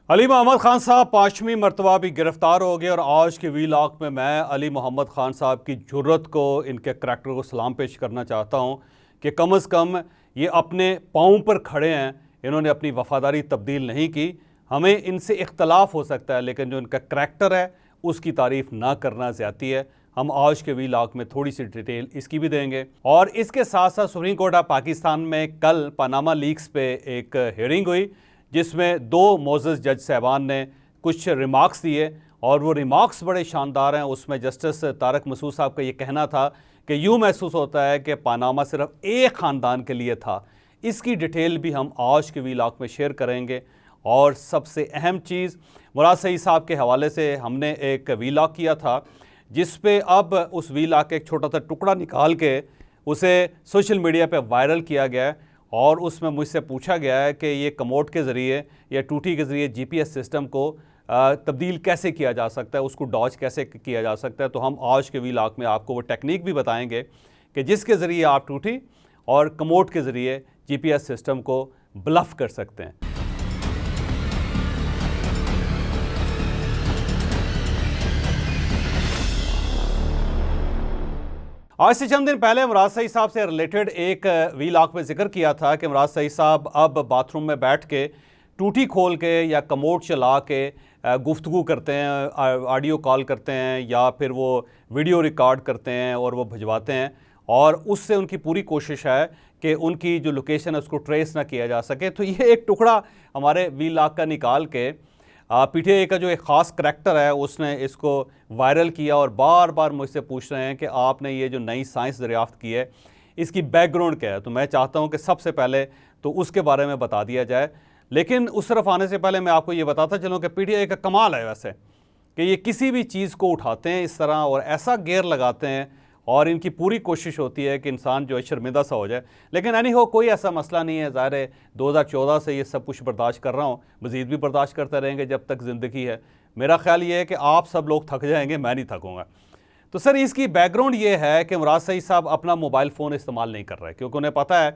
अली मोहम्मद खान साहब पांचवीं मरतबा भी गिरफ्तार हो गए और आज के वीलॉग में मैं अली मोहम्मद खान साहब की जुर्रत को, इनके करैक्टर को सलाम पेश करना चाहता हूं कि कम से कम ये अपने पाँव पर खड़े हैं। इन्होंने अपनी वफादारी तब्दील नहीं की। हमें इनसे इख्तलाफ हो सकता है लेकिन जो इनका करैक्टर है उसकी तारीफ ना करना ज़्यादती है। हम आज के वीलॉग में थोड़ी सी डिटेल इसकी भी देंगे और इसके साथ साथ सुप्रीम कोर्ट ऑफ पाकिस्तान में कल पनामा लीक्स पे एक हियरिंग हुई जिसमें दो मोअज़्ज़ज़ जज साहबान ने कुछ रिमार्क्स दिए और वो रिमार्क्स बड़े शानदार हैं। उसमें जस्टिस तारक मसूद साहब का ये कहना था कि यूँ महसूस होता है कि पनामा सिर्फ एक ख़ानदान के लिए था। इसकी डिटेल भी हम आज के वीलॉग में शेयर करेंगे। और सबसे अहम चीज़, मुराद सईद साहब के हवाले से हमने एक वीलॉग किया था जिस पे अब उस वीलॉग का एक छोटा सा टुकड़ा निकाल के उसे सोशल मीडिया पे वायरल किया गया है और उसमें मुझसे पूछा गया है कि ये कमोड के ज़रिए या टूटी के ज़रिए जीपीएस सिस्टम को तब्दील कैसे किया जा सकता है, उसको डॉज कैसे किया जा सकता है। तो हम आज के वीलॉग में आपको वो टेक्निक भी बताएंगे कि जिसके ज़रिए आप टूटी और कमोड के ज़रिए जीपीएस सिस्टम को ब्लफ कर सकते हैं। आज से चंद दिन पहले मुराद सईद साहब से रिलेटेड एक वीलॉग में जिक्र किया था कि मुराद सईद साहब अब बाथरूम में बैठ के टूटी खोल के या कमोड चला के गुफ्तगू करते हैं, ऑडियो कॉल करते हैं या फिर वो वीडियो रिकॉर्ड करते हैं और वो भिजवाते हैं और उससे उनकी पूरी कोशिश है कि उनकी जो लोकेशन है उसको ट्रेस ना किया जा सके। तो ये एक टुकड़ा हमारे वीलॉग का निकाल के पीटीआई का जो एक ख़ास करैक्टर है उसने इसको वायरल किया और बार बार मुझसे पूछ रहे हैं कि आपने ये जो नई साइंस दरियाफ़्त की है इसकी बैकग्राउंड क्या है। तो मैं चाहता हूं कि सबसे पहले तो उसके बारे में बता दिया जाए। लेकिन उस तरफ आने से पहले मैं आपको ये बताता चलूँ कि पीटीआई का कमाल है वैसे कि ये किसी भी चीज़ को उठाते हैं इस तरह और ऐसा गेयर लगाते हैं और इनकी पूरी कोशिश होती है कि इंसान जो है शर्मिंदा सा हो जाए। लेकिन एनी हो, कोई ऐसा मसला नहीं है। ज़ाहिर है 2014 से ये सब कुछ बर्दाश्त कर रहा हूँ, मज़ीद भी बर्दाश्त करते रहेंगे जब तक ज़िंदगी है। मेरा ख्याल ये है कि आप सब लोग थक जाएंगे, मैं नहीं थकूँगा। तो सर इसकी बैकग्राउंड ये है कि मुराद सईद साहब अपना मोबाइल फ़ोन इस्तेमाल नहीं कर रहे क्योंकि उन्हें पता है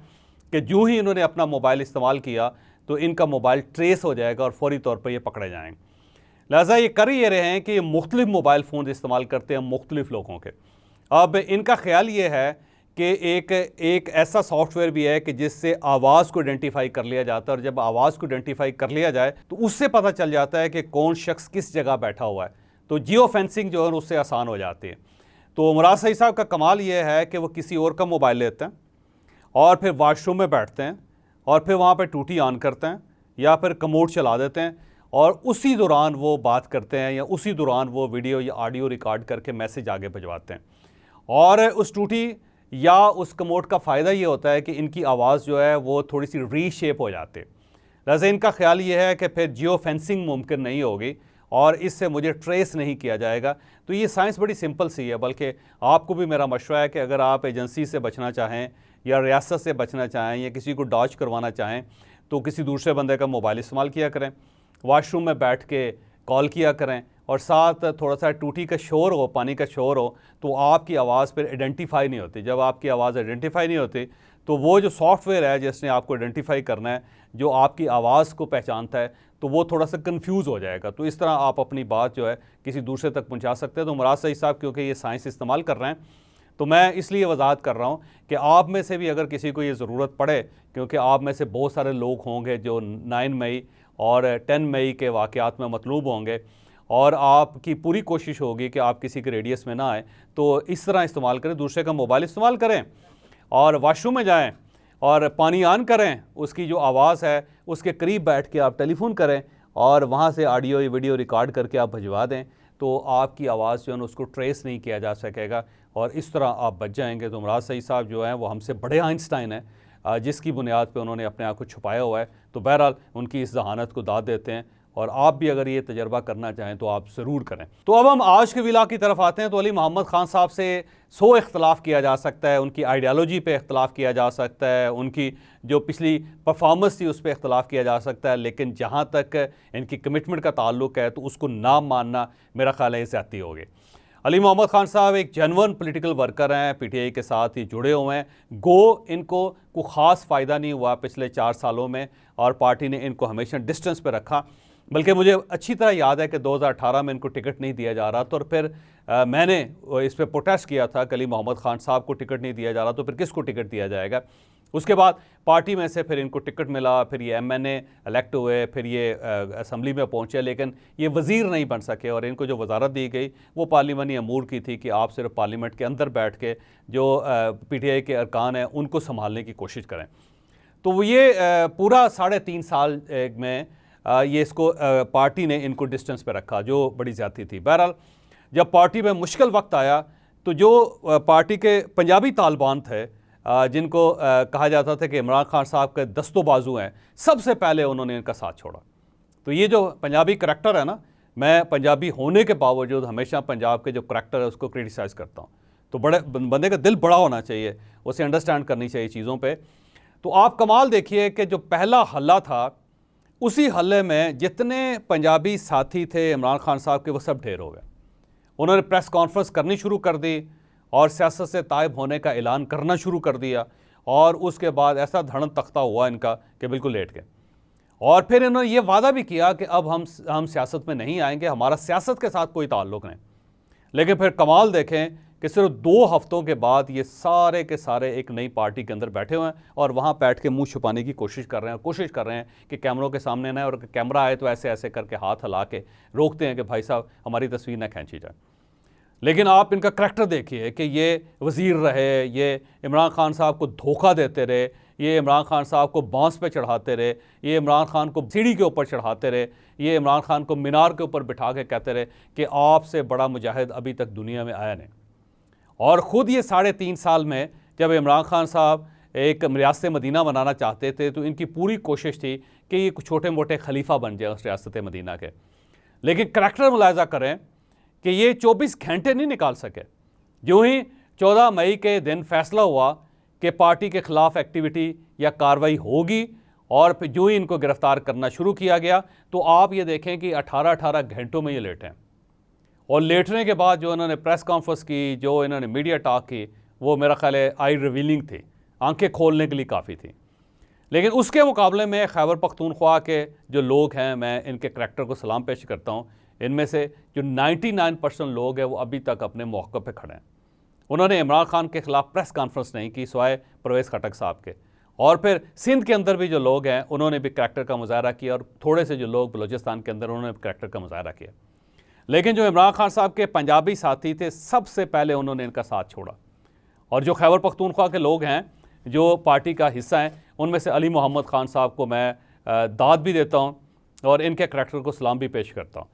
कि जो ही इन्होंने अपना मोबाइल इस्तेमाल किया तो इनका मोबाइल ट्रेस हो जाएगा और फौरी तौर पर ये पकड़े जाएंगे। लिहाजा ये कर ही रहे हैं कि ये मुख्तलिफ मोबाइल फ़ोन इस्तेमाल करते हैं मुख्तलिफ लोगों के। अब इनका ख्याल ये है कि एक ऐसा सॉफ्टवेयर भी है कि जिससे आवाज़ को आइडेंटिफाई कर लिया जाता है और जब आवाज़ को आइडेंटिफाई कर लिया जाए तो उससे पता चल जाता है कि कौन शख्स किस जगह बैठा हुआ है। तो जियो फेंसिंग जो है उससे आसान हो जाती है। तो मुराद सईद साहब का कमाल ये है कि वो किसी और का मोबाइल लेते हैं और फिर वाशरूम में बैठते हैं और फिर वहाँ पर टूटी ऑन करते हैं या फिर कमोड चला देते हैं और उसी दौरान वो बात करते हैं या उसी दौरान वो वीडियो या ऑडियो रिकॉर्ड करके मैसेज आगे भिजवाते हैं। और उस टूटी या उस कमोड का फ़ायदा ये होता है कि इनकी आवाज़ जो है वो थोड़ी सी रीशेप हो जाती है। लिहाजा इनका ख्याल ये है कि फिर जियो फेंसिंग मुमकिन नहीं होगी और इससे मुझे ट्रेस नहीं किया जाएगा। तो ये साइंस बड़ी सिंपल सी है। बल्कि आपको भी मेरा मशवरा है कि अगर आप एजेंसी से बचना चाहें या रियासत से बचना चाहें या किसी को डॉज करवाना चाहें तो किसी दूसरे बंदे का मोबाइल इस्तेमाल किया करें, वाशरूम में बैठ के कॉल किया करें और साथ थोड़ा सा टूटी का शोर हो, पानी का शोर हो तो आपकी आवाज़ फिर आइडेंटिफाई नहीं होती। जब आपकी आवाज़ आइडेंटिफाई नहीं होती तो वो जो सॉफ्टवेयर है जिसने आपको आइडेंटिफाई करना है, जो आपकी आवाज़ को पहचानता है, तो वो थोड़ा सा कंफ्यूज हो जाएगा। तो इस तरह आप अपनी बात जो है किसी दूसरे तक पहुंचा सकते हैं। तो मुराद सईद साहब क्योंकि ये साइंस इस्तेमाल कर रहे हैं तो मैं इसलिए वजाहत कर रहा हूँ कि आप में से भी अगर किसी को ये ज़रूरत पड़े, क्योंकि आप में से बहुत सारे लोग होंगे जो 9 मई और 10 मई के वाक़यात में मतलूब होंगे और आपकी पूरी कोशिश होगी कि आप किसी के रेडियस में ना आए, तो इस तरह इस्तेमाल करें, दूसरे का मोबाइल इस्तेमाल करें और वाशरूम में जाएं और पानी ऑन करें, उसकी जो आवाज़ है उसके करीब बैठ के आप टेलीफोन करें और वहाँ से ऑडियो या वीडियो रिकॉर्ड करके आप भिजवा दें तो आपकी आवाज़ जो है उसको ट्रेस नहीं किया जा सकेगा और इस तरह आप बच जाएंगे। तो मुराद सईद साहब जो हैं वो हमसे बड़े आइंस्टाइन हैं जिसकी बुनियाद पे उन्होंने अपने आप को छुपाया हुआ है। तो बहरहाल उनकी इस जहानत को दाद देते हैं और आप भी अगर ये तजर्बा करना चाहें तो आप ज़रूर करें। तो अब हम आज के वीलॉग की तरफ आते हैं। तो अली मोहम्मद खान साहब से 100 इख्तलाफ किया जा सकता है, उनकी आइडियालॉजी पे इख्तलाफ किया जा सकता है, उनकी जो पिछली परफॉर्मेंस थी उस पर इख्तलाफ किया जा सकता है, लेकिन जहाँ तक इनकी कमिटमेंट का ताल्लुक है तो उसको ना मानना मेरा ख्याल है ज़्यादती होगी। अली मोहम्मद खान साहब एक जेन्युइन पॉलिटिकल वर्कर हैं, पीटीआई के साथ ही जुड़े हुए हैं। गो इनको कोई ख़ास फ़ायदा नहीं हुआ पिछले 4 सालों में और पार्टी ने इनको हमेशा डिस्टेंस पे रखा बल्कि मुझे अच्छी तरह याद है कि 2018 में इनको टिकट नहीं दिया जा रहा था और फिर मैंने इस पर प्रोटेस्ट किया था कि अली मोहम्मद खान साहब को टिकट नहीं दिया जा रहा, तो फिर किसको टिकट दिया जाएगा। उसके बाद पार्टी में से फिर इनको टिकट मिला, फिर ये MNA इलेक्ट हुए, फिर ये असम्बली में पहुंचे, लेकिन ये वज़ीर नहीं बन सके और इनको जो वजारत दी गई वो पार्लिमानी अमूर की थी कि आप सिर्फ पार्लियामेंट के अंदर बैठ के जो PTI के अरकान हैं उनको संभालने की कोशिश करें। तो ये पूरा 3.5 साल में ये इसको पार्टी ने इनको डिस्टेंस पे रखा, जो बड़ी ज़्यादती थी। बहरहाल जब पार्टी में मुश्किल वक्त आया तो जो पार्टी के पंजाबी तालिबान थे, जिनको कहा जाता था कि इमरान खान साहब के दस्तों बाजू हैं, सबसे पहले उन्होंने इनका साथ छोड़ा। तो ये जो पंजाबी करैक्टर है ना, मैं पंजाबी होने के बावजूद हमेशा पंजाब के जो करैक्टर है उसको क्रिटिसाइज़ करता हूँ। तो बड़े बंदे का दिल बड़ा होना चाहिए, उसे अंडरस्टैंड करनी चाहिए चीज़ों पे। तो आप कमाल देखिए कि जो पहला हल्ला था, उसी हल्ले में जितने पंजाबी साथी थे इमरान खान साहब के वो सब ढेर हो गए। उन्होंने प्रेस कॉन्फ्रेंस करनी शुरू कर दी और सियासत से तायब होने का ऐलान करना शुरू कर दिया, और उसके बाद ऐसा धड़न तख्ता हुआ इनका कि बिल्कुल लेट गए। और फिर इन्होंने ये वादा भी किया कि अब हम सियासत में नहीं आएंगे, हमारा सियासत के साथ कोई ताल्लुक़ नहीं। लेकिन फिर कमाल देखें कि सिर्फ 2 हफ्तों के बाद ये सारे के सारे एक नई पार्टी के अंदर बैठे हुए हैं और वहाँ बैठ के मुंह छुपाने की कोशिश कर रहे हैं कि कैमरों के सामने ना, और कैमरा आए तो ऐसे ऐसे करके हाथ हिला के रोकते हैं कि भाई साहब हमारी तस्वीर ना खींची जाए। लेकिन आप इनका करैक्टर देखिए कि ये वज़ीर रहे, ये इमरान खान साहब को धोखा देते रहे, ये इमरान खान साहब को बांस पे चढ़ाते रहे, ये इमरान खान को सीढ़ी के ऊपर चढ़ाते रहे, ये इमरान खान को मीनार के ऊपर बिठा के कहते रहे कि आपसे बड़ा मुजाहिद अभी तक दुनिया में आया नहीं। और ख़ुद ये 3.5 साल में जब इमरान खान साहब एक रियासत मदीना बनाना चाहते थे तो इनकी पूरी कोशिश थी कि ये कुछ छोटे मोटे खलीफा बन जाए उस रियासत मदीना के। लेकिन करैक्टर मुलाहिजा करें कि ये 24 घंटे नहीं निकाल सके। जो ही 14 मई के दिन फैसला हुआ कि पार्टी के ख़िलाफ़ एक्टिविटी या कार्रवाई होगी और फिर जो ही इनको गिरफ़्तार करना शुरू किया गया, तो आप ये देखें कि 18 घंटों में ये लेट हैं। और लेटने के बाद जो इन्होंने प्रेस कॉन्फ्रेंस की, जो इन्होंने मीडिया टॉक की, वो मेरा ख्याल है आई रिवीलिंग थी, आंखें खोलने के लिए काफ़ी थी। लेकिन उसके मुकाबले में खैबर पख्तूनख्वा के जो लोग हैं, मैं इनके करैक्टर को सलाम पेश करता हूँ। इनमें से जो 99% लोग हैं वो अभी तक अपने मौक़े पे खड़े हैं। उन्होंने इमरान खान के ख़िलाफ़ प्रेस कॉन्फ्रेंस नहीं की सिवाय परवेज़ खटक साहब के। और फिर सिंध के अंदर भी जो लोग हैं उन्होंने भी करैक्टर का मुजाहरा किया, और थोड़े से जो लोग बलूचिस्तान के अंदर उन्होंने करैक्टर का मुजाहरा किया। लेकिन जो इमरान खान साहब के पंजाबी साथी थे, सबसे पहले उन्होंने इनका साथ छोड़ा। और जो खैबर पख्तूनख्वा के लोग हैं जो पार्टी का हिस्सा हैं, उनमें से अली मोहम्मद खान साहब को मैं दाद भी देता हूँ और इनके करैक्टर को सलाम भी पेश करता हूँ।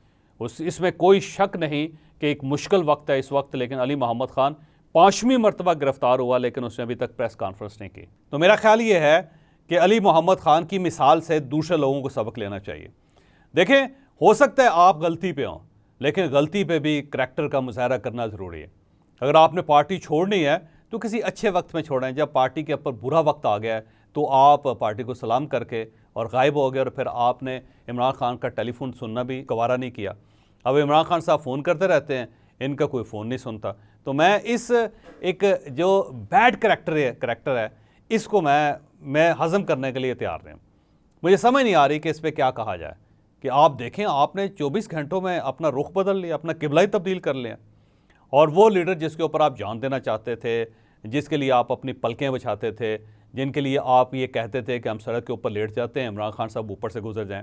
इसमें कोई शक नहीं कि एक मुश्किल वक्त है इस वक्त, लेकिन अली मोहम्मद खान 5वीं मरतबा गिरफ़्तार हुआ, लेकिन उसने अभी तक प्रेस कॉन्फ्रेंस नहीं की। तो मेरा ख्याल ये है कि अली मोहम्मद खान की मिसाल से दूसरे लोगों को सबक लेना चाहिए। देखें, हो सकता है आप गलती पे हों, लेकिन गलती पे भी करैक्टर का मुजाहरा करना ज़रूरी है। अगर आपने पार्टी छोड़नी है तो किसी अच्छे वक्त में छोड़ें। जब पार्टी के ऊपर बुरा वक्त आ गया है तो आप पार्टी को सलाम करके और गायब हो गए, और फिर आपने इमरान खान का टेलीफोन सुनना भी गवारा नहीं किया। अब इमरान खान साहब फ़ोन करते रहते हैं, इनका कोई फ़ोन नहीं सुनता। तो मैं इस एक जो बैड करैक्टर है इसको मैं हज़म करने के लिए तैयार नहीं। मुझे समझ नहीं आ रही कि इस पर क्या कहा जाए। कि आप देखें, आपने 24 घंटों में अपना रुख बदल लिया, अपना किबला ही तब्दील कर लिया, और वो लीडर जिसके ऊपर आप जान देना चाहते थे, जिसके लिए आप अपनी पलकें बिछाते थे, जिनके लिए आप ये कहते थे कि हम सड़क के ऊपर लेट जाते हैं, इमरान खान साहब ऊपर से गुजर जाएं,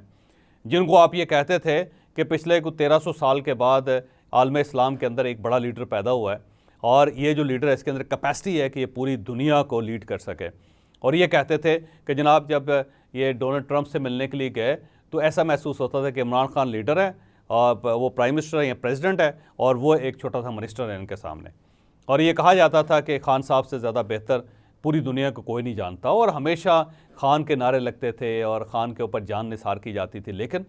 जिनको आप ये कहते थे कि पिछले कुछ 1300 साल के बाद आलम इस्लाम के अंदर एक बड़ा लीडर पैदा हुआ है और ये जो लीडर है इसके अंदर कैपेसिटी है कि ये पूरी दुनिया को लीड कर सके। और ये कहते थे कि जनाब जब ये डोनाल्ड ट्रंप से मिलने के लिए गए तो ऐसा महसूस होता था कि इमरान खान लीडर है और वो प्राइम मिनिस्टर है या प्रेसिडेंट है और वो एक छोटा सा मिनिस्टर है इनके सामने। और ये कहा जाता था कि खान साहब से ज़्यादा बेहतर पूरी दुनिया को कोई नहीं जानता, और हमेशा खान के नारे लगते थे और ख़ान के ऊपर जान निसार की जाती थी। लेकिन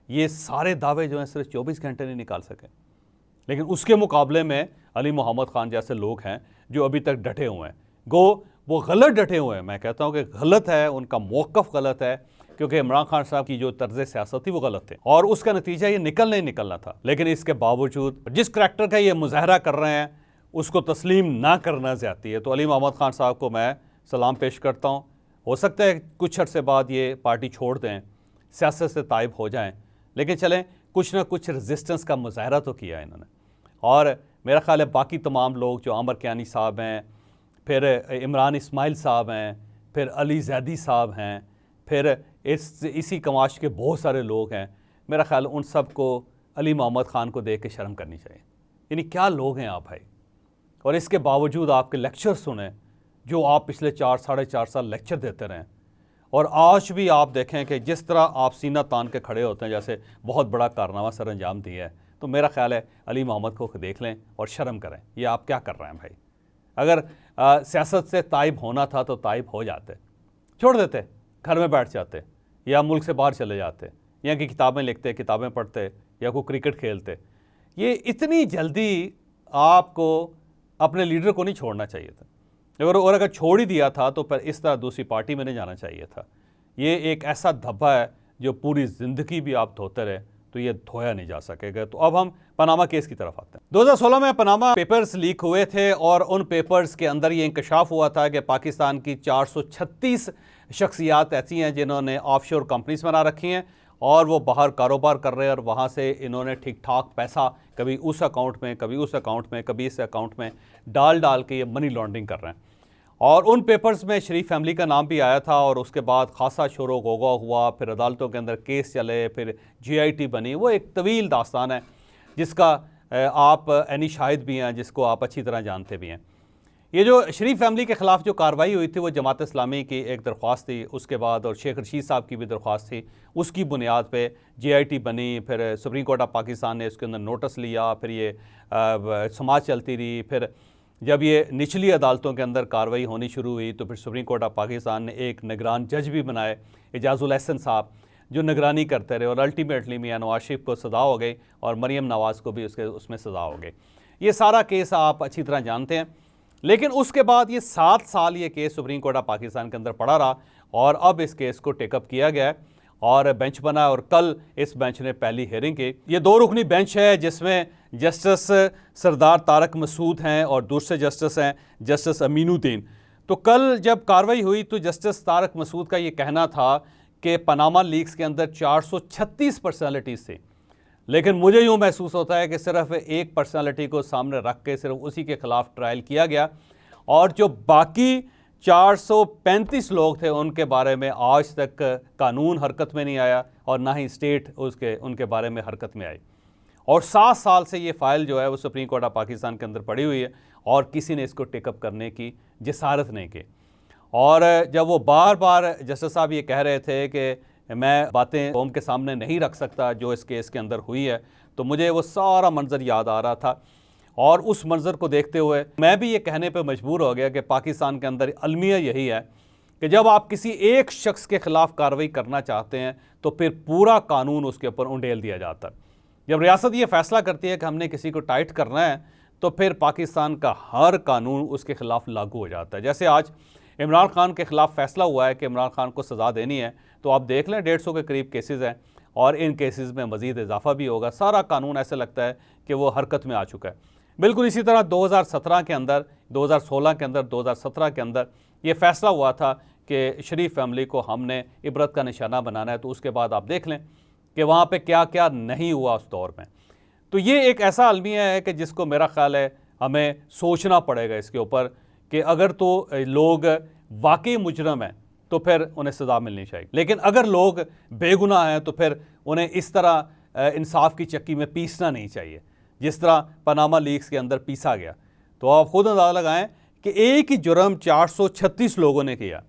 ये सारे दावे जो हैं सिर्फ 24 घंटे नहीं निकाल सके। लेकिन उसके मुकाबले में अली मोहम्मद खान जैसे लोग हैं जो अभी तक डटे हुए हैं, गो वो गलत डटे हुए हैं। मैं कहता हूँ कि गलत है, उनका मौक़िफ़ गलत है, क्योंकि इमरान खान साहब की जो तर्ज़ सियासत थी वो गलत थे और उसका नतीजा ये निकलना था। लेकिन इसके बावजूद जिस करैक्टर का ये मुजाहरा कर रहे हैं उसको तस्लीम ना करना ज़्यादती है। तो अली मोहम्मद खान साहब को मैं सलाम पेश करता हूँ। हो सकता है कुछ अर्से बाद ये पार्टी छोड़ दें, सियासत से तायब हो जाएँ, लेकिन चलें, कुछ ना कुछ रेजिस्टेंस का मुजाहरा तो किया इन्होंने। और मेरा ख्याल है बाकी तमाम लोग जो आमर कियानी साहब हैं, फिर इमरान इस्माइल साहब हैं, फिर अली जैदी साहब हैं, फिर इसी कमाश के बहुत सारे लोग हैं, मेरा ख्याल उन सब को अली मोहम्मद ख़ान को देख के शर्म करनी चाहिए। यानी क्या लोग हैं आप भाई, और इसके बावजूद आपके लेक्चर सुने जो आप पिछले 4-4.5 साल लेक्चर देते रहें, और आज भी आप देखें कि जिस तरह आप सीना तान के खड़े होते हैं जैसे बहुत बड़ा कारनामा सर अंजाम दिया है, तो मेरा ख्याल है अली मोहम्मद को देख लें और शर्म करें, ये आप क्या कर रहे हैं भाई। अगर सियासत से ताइब होना था तो ताइब हो जाते, छोड़ देते, घर में बैठ जाते, या मुल्क से बाहर चले जाते, या कि किताबें लिखते, किताबें पढ़ते, या कोई क्रिकेट खेलते। ये इतनी जल्दी आपको अपने लीडर को नहीं छोड़ना चाहिए था, और अगर छोड़ ही दिया था तो फिर इस तरह दूसरी पार्टी में नहीं जाना चाहिए था। ये एक ऐसा धब्बा है जो पूरी ज़िंदगी भी आप धोते रहे तो ये धोया नहीं जा सकेगा। तो अब हम पनामा केस की तरफ आते हैं। 2016 में पनामा पेपर्स लीक हुए थे और उन पेपर्स के अंदर ये इंकशाफ हुआ था कि पाकिस्तान की 436 शख्सियात ऐसी हैं जिन्होंने ऑफशोर कंपनीज बना रखी हैं और वो बाहर कारोबार कर रहे हैं, और वहाँ से इन्होंने ठीक ठाक पैसा कभी उस अकाउंट में, कभी उस अकाउंट में, कभी इस अकाउंट में डाल के ये मनी लॉन्ड्रिंग कर रहे हैं। और उन पेपर्स में शरीफ फैमिली का नाम भी आया था, और उसके बाद खासा शोर गोगा हुआ, फिर अदालतों के अंदर केस चले, फिर GIT बनी। वो एक तवील दास्तान है जिसका आप एनी शाहिद भी हैं, जिसको आप अच्छी तरह जानते भी हैं। ये जो शरीफ फैमिली के ख़िलाफ़ जो कार्रवाई हुई थी वो जमात इस्लामी की एक दरख्वास्त थी, उसके बाद और शेख रशीद साहब की भी दरख्वास्त थी, उसकी बुनियाद पे GIT बनी। फिर सुप्रीम कोर्ट ऑफ पाकिस्तान ने उसके अंदर नोटिस लिया, फिर ये समाज चलती रही। फिर जब ये निचली अदालतों के अंदर कार्रवाई होनी शुरू हुई तो फिर सुप्रीम कोर्ट ऑफ पाकिस्तान ने एक निगरान जज भी बनाए, एजाजुल एहसन साहब, जो निगरानी करते रहे, और अल्टीमेटली मियां नवाज शरीफ को सज़ा हो गई और मरीम नवाज़ को भी उसमें सज़ा हो गई। ये सारा केस आप अच्छी तरह जानते हैं। लेकिन उसके बाद ये 7 साल ये case supreme court of Pakistan के अंदर पड़ा रहा, और अब इस केस को टेकअप किया गया और बेंच बना, और कल इस बेंच ने पहली हेयरिंग की। ये 2 रुकनी बेंच है जिसमें जस्टिस सरदार तारक मसूद हैं और दूसरे जस्टिस हैं जस्टिस अमीनुद्दीन। तो कल जब कार्रवाई हुई तो जस्टिस तारक मसूद का ये कहना था कि पनामा लीक्स के अंदर 436 पर्सनैलिटीज़ थी, लेकिन मुझे यूँ महसूस होता है कि सिर्फ एक पर्सनैलिटी को सामने रख के सिर्फ उसी के ख़िलाफ़ ट्रायल किया गया, और जो बाकी 435 लोग थे उनके बारे में आज तक कानून हरकत में नहीं आया, और ना ही स्टेट उनके बारे में हरकत में आई। और 7 साल से ये फ़ाइल जो है वो सुप्रीम कोर्ट ऑफ पाकिस्तान के अंदर पड़ी हुई है, और किसी ने इसको टेकअप करने की जसारत नहीं की। और जब वो बार बार जस्टिस साहब ये कह रहे थे कि मैं बातें कौम के सामने नहीं रख सकता जो इस केस के अंदर हुई है, तो मुझे वो सारा मंजर याद आ रहा था, और उस मंजर को देखते हुए मैं भी ये कहने पे मजबूर हो गया कि पाकिस्तान के अंदर अलमिया यही है कि जब आप किसी एक शख्स के ख़िलाफ़ कार्रवाई करना चाहते हैं तो फिर पूरा कानून उसके ऊपर उंडेल दिया जाता है। जब रियासत ये फ़ैसला करती है कि हमने किसी को टाइट करना है तो फिर पाकिस्तान का हर कानून उसके ख़िलाफ़ लागू हो जाता है। जैसे आज इमरान खान के ख़िलाफ़ फ़ैसला हुआ है कि इमरान खान को सज़ा देनी है, तो आप देख लें 150 के करीब केसेस हैं, और इन केसेस में मज़ीद इजाफा भी होगा। सारा कानून ऐसे लगता है कि वो हरकत में आ चुका है। बिल्कुल इसी तरह 2017 के अंदर, 2016 के अंदर, 2017 के अंदर ये फ़ैसला हुआ था कि शरीफ फैमिली को हमने इबरत का निशाना बनाना है, तो उसके बाद आप देख लें कि वहाँ पे क्या क्या नहीं हुआ उस दौर में। तो ये एक ऐसा अलमिया है कि जिसको मेरा ख्याल है हमें सोचना पड़ेगा इसके ऊपर कि अगर तो लोग वाकई मुजरम हैं तो फिर उन्हें सज़ा मिलनी चाहिए, लेकिन अगर लोग बेगुनाह हैं तो फिर उन्हें इस तरह इंसाफ की चक्की में पीसना नहीं चाहिए जिस तरह पनामा लीक्स के अंदर पीसा गया। तो आप खुद अंदाज़ा लगाएं कि एक ही जुर्म 436 लोगों ने किया,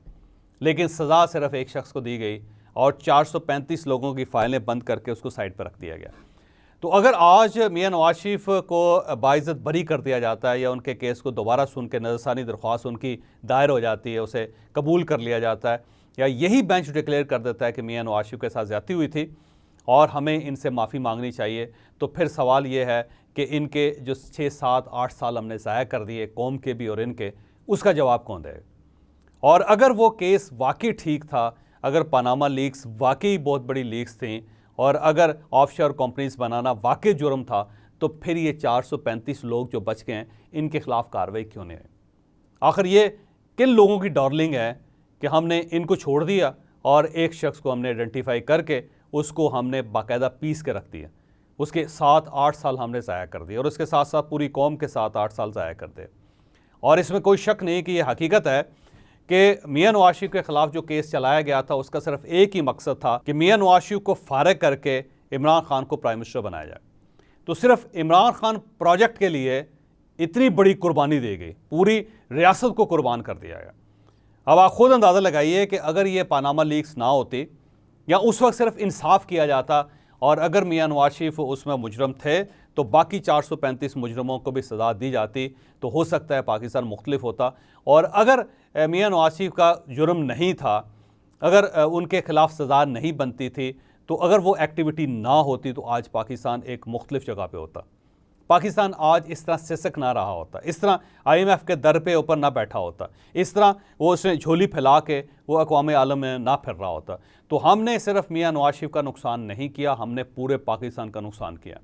लेकिन सज़ा सिर्फ एक शख्स को दी गई और 435 लोगों की फाइलें बंद करके उसको साइड पर रख दिया गया। तो अगर आज मियां नवाज शरीफ को बाइज़्ज़त बरी कर दिया जाता है, या उनके केस को दोबारा सुन के नज़रसानी दरख्वास्त उनकी दायर हो जाती है, उसे कबूल कर लिया जाता है, या यही बेंच डिक्लेयर कर देता है कि मियां नवाज शरीफ के साथ ज़्यादती हुई थी और हमें इनसे माफ़ी मांगनी चाहिए, तो फिर सवाल ये है कि इनके जो 6, 7, 8 साल हमने ज़ाया कर दिए कौम के भी और इनके, उसका जवाब कौन देगा? और अगर वो केस वाकई ठीक था, अगर पनामा लीक्स वाकई बहुत बड़ी लीक्स थी, और अगर ऑफशोर कंपनीज बनाना वाकई जुर्म था, तो फिर ये 435 लोग जो बच गए हैं इनके खिलाफ कार्रवाई क्यों नहीं हुई? आखिर ये किन लोगों की डार्लिंग है कि हमने इनको छोड़ दिया और एक शख्स को हमने आइडेंटिफाई करके उसको हमने बाकायदा पीस के रख दिया, उसके 7-8 साल हमने ज़ाया कर दिए और उसके साथ साथ पूरी कौम के 7-8 साल ज़ाया कर दिए। और इसमें कोई शक नहीं कि ये हकीकत है कि मियां नवाज शरीफ के ख़िलाफ़ जो केस चलाया गया था उसका सिर्फ एक ही मकसद था कि मियां नवाज शरीफ को फारिग करके इमरान खान को प्राइम मिनिस्टर बनाया जाए। तो सिर्फ इमरान खान प्रोजेक्ट के लिए इतनी बड़ी कुर्बानी दी गई, पूरी रियासत को कुर्बान कर दिया गया। अब आप खुद अंदाज़ा लगाइए कि अगर ये पानामा लीक्स ना होती या उस वक्त सिर्फ इंसाफ किया जाता और अगर मियां नवाज शरीफ उसमें मुजरम थे तो बाकी 435 मुजरमों को भी सज़ा दी जाती, तो हो सकता है पाकिस्तान मुख्तलिफ होता। और अगर मियां नवाज शरीफ का जुर्म नहीं था, अगर उनके ख़िलाफ़ सज़ा नहीं बनती थी, तो अगर वो एक्टिविटी ना होती तो आज पाकिस्तान एक मुख्तलिफ जगह पे होता। पाकिस्तान आज इस तरह सिसक ना रहा होता, इस तरह IMF के दर पे ऊपर ना बैठा होता, इस तरह वो उसने झोली फैला के वो अक़वाम आलम में ना फिर रहा होता। तो हमने सिर्फ मियां नवाज शरीफ का नुकसान नहीं किया, हमने पूरे पाकिस्तान का नुकसान किया।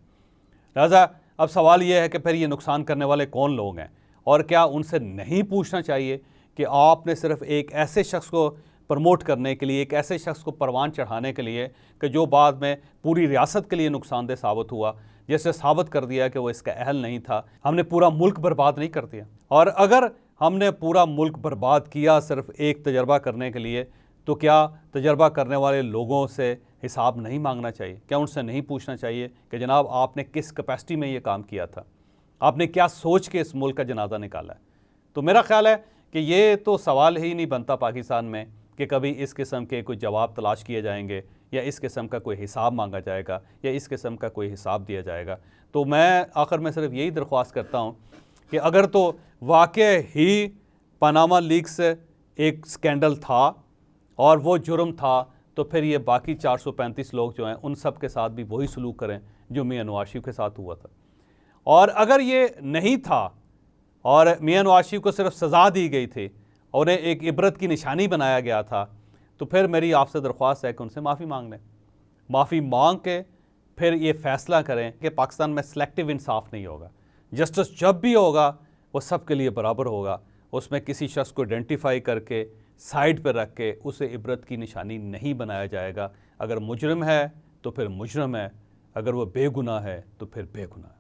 लिहाजा अब सवाल ये है कि फिर ये नुकसान करने वाले कौन लोग हैं और क्या उनसे नहीं पूछना चाहिए कि आपने सिर्फ एक ऐसे शख्स को प्रमोट करने के लिए, एक ऐसे शख्स को परवान चढ़ाने के लिए कि जो बाद में पूरी रियासत के लिए नुकसानदेह साबित हुआ, जैसे साबित कर दिया कि वो इसका अहल नहीं था, हमने पूरा मुल्क बर्बाद नहीं कर दिया। और अगर हमने पूरा मुल्क बर्बाद किया सिर्फ एक तजर्बा करने के लिए, तो क्या तजर्बा करने वाले लोगों से हिसाब नहीं मांगना चाहिए? क्या उनसे नहीं पूछना चाहिए कि जनाब आपने किस कैपेसिटी में ये काम किया था, आपने क्या सोच के इस मुल्क का जनाजा निकाला है? तो मेरा ख्याल है कि ये तो सवाल ही नहीं बनता पाकिस्तान में कि कभी इस किस्म के कोई जवाब तलाश किए जाएंगे या इस किस्म का कोई हिसाब मांगा जाएगा या इस किस्म का कोई हिसाब दिया जाएगा। तो मैं आखिर में सिर्फ यही दरख्वास्त करता हूँ कि अगर तो वाकई ही पनामा लीक्स एक स्कैंडल था और वो जुर्म था, तो फिर ये बाकी 435 लोग जो हैं उन सब के साथ भी वही सलूक करें जो मियां नवाज शरीफ के साथ हुआ था। और अगर ये नहीं था और मियां नवाज शरीफ को सिर्फ सज़ा दी गई थी और उन्हें एक इबरत की निशानी बनाया गया था, तो फिर मेरी आपसे दरख्वास्त है कि उनसे माफ़ी मांग लें। माफ़ी मांग के फिर ये फ़ैसला करें कि पाकिस्तान में सेलेक्टिव इंसाफ नहीं होगा। जस्टिस जब भी होगा वो सब के लिए बराबर होगा, उसमें किसी शख्स को आइडेंटिफाई करके साइड पर रख के उसे इबरत की निशानी नहीं बनाया जाएगा। अगर मुजरिम है तो फिर मुजरिम है, अगर वो बेगुनाह है तो फिर बेगुनाह है।